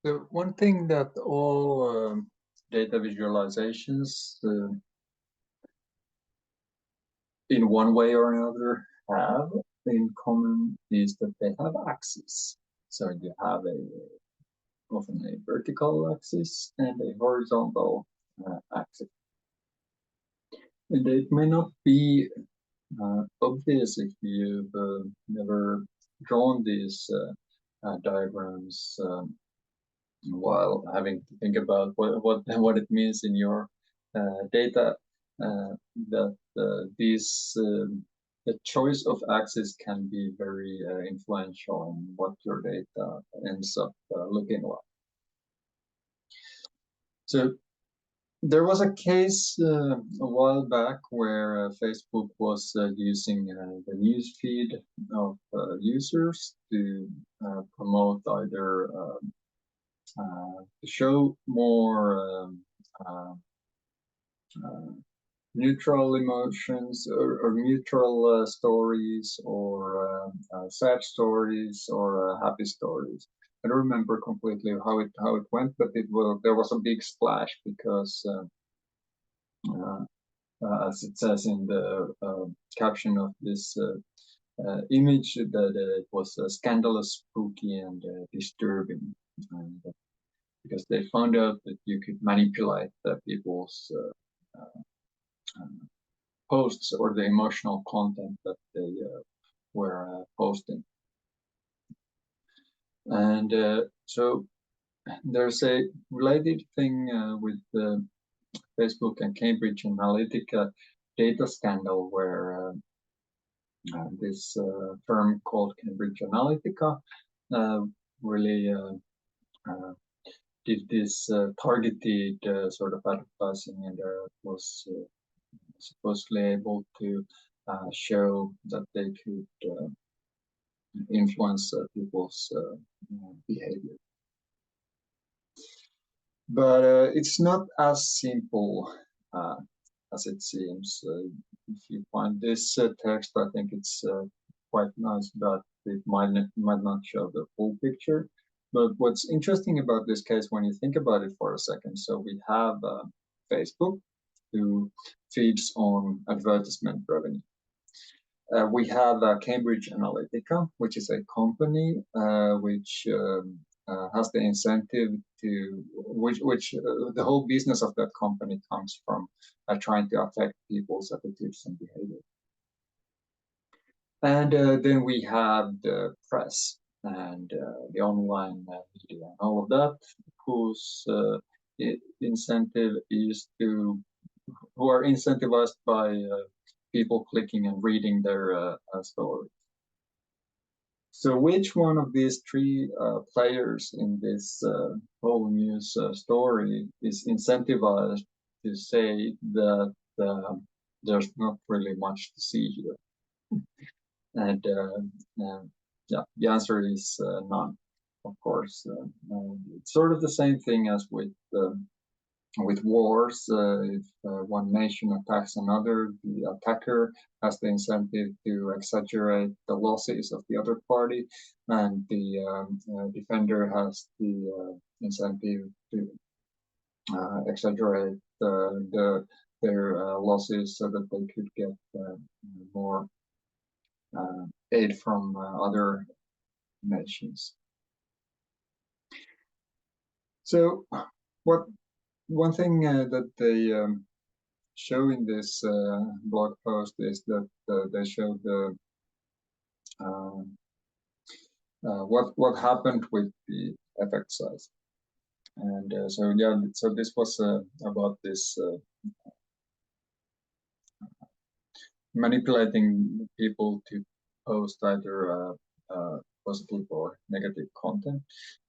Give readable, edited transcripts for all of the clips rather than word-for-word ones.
The one thing that all data visualizations in one way or another have in common is that they have axes. So you have often a vertical axis and a horizontal axis. And it may not be obvious if you've never drawn these diagrams while having to think about what it means in your data, that the choice of axis can be very influential in what your data ends up looking like. So there was a case a while back where Facebook was using the news feed of users to promote either to show more neutral emotions or neutral stories or sad stories or happy stories. I don't remember completely how it went, but there was a big splash because as it says in the caption of this image, that it was scandalous, spooky, and disturbing. And, because they found out that you could manipulate people's posts or the emotional content that they were posting. And so there's a related thing with Facebook and Cambridge Analytica data scandal where this firm called Cambridge Analytica really did this targeted sort of advertising, and was supposedly able to show that they could influence people's behavior. But it's not as simple as it seems. If you find this text, I think it's quite nice, but it might not show the full picture. But what's interesting about this case, when you think about it for a second, so we have Facebook, who feeds on advertisement revenue. We have Cambridge Analytica, which is a company which has the incentive to, which the whole business of that company comes from trying to affect people's attitudes and behavior. And then we have the press and the online media and all of that, whose incentive is to, who are incentivized by people clicking and reading their stories. So which one of these three players in this whole news story is incentivized to say that there's not really much to see here? And yeah, the answer is none, of course. It's sort of the same thing as with wars. If one nation attacks another, the attacker has the incentive to exaggerate the losses of the other party, and the defender has the incentive to exaggerate their losses so that they could get more aid from other nations. So one thing that they show in this blog post is that they show the what happened with the effect size. And so yeah, so this was about this manipulating people to post either positive or negative content.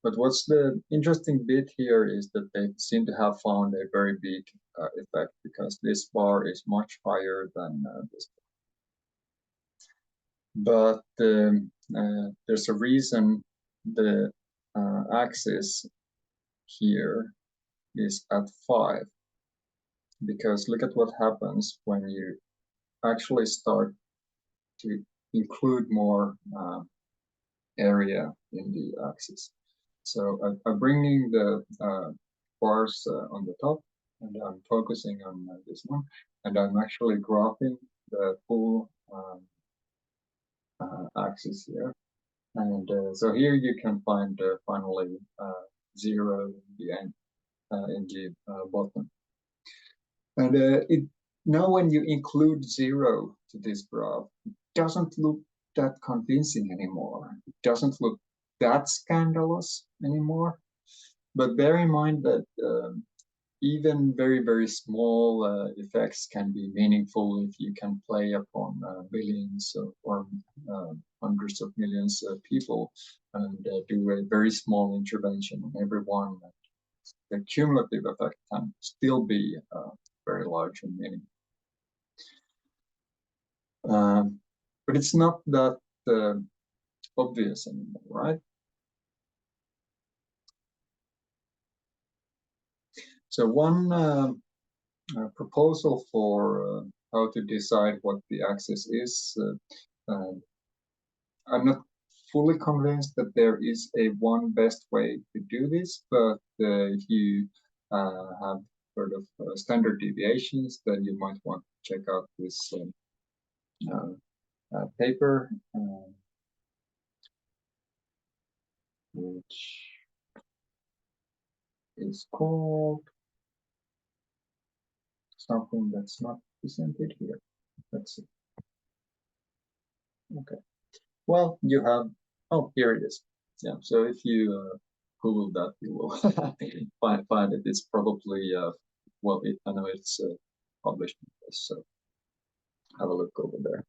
But what's the interesting bit here is that they seem to have found a very big effect, because this bar is much higher than this. But there's a reason the axis here is at 5, because look at what happens when you actually start to include more area in the axis. So I'm bringing the bars on the top, and I'm focusing on this one, and I'm actually graphing the full axis here. And so here you can find finally 0 in the end, in the bottom. And now when you include 0 to this graph, it doesn't look that convincing anymore. It doesn't look that scandalous anymore. But bear in mind that even very, very small effects can be meaningful if you can play upon billions or hundreds of millions of people and do a very small intervention on everyone. The cumulative effect can still be very large and meaningful. But it's not that obvious anymore, right? So one proposal for how to decide what the axis is, I'm not fully convinced that there is a one best way to do this, but if you have sort of standard deviations, then you might want to check out this paper, which is called something that's not presented here. Let's see. Okay. Well, you have, oh, here it is. Yeah, so if you Google that, you will find it. It's probably, well, I know it's published, so have a look over there.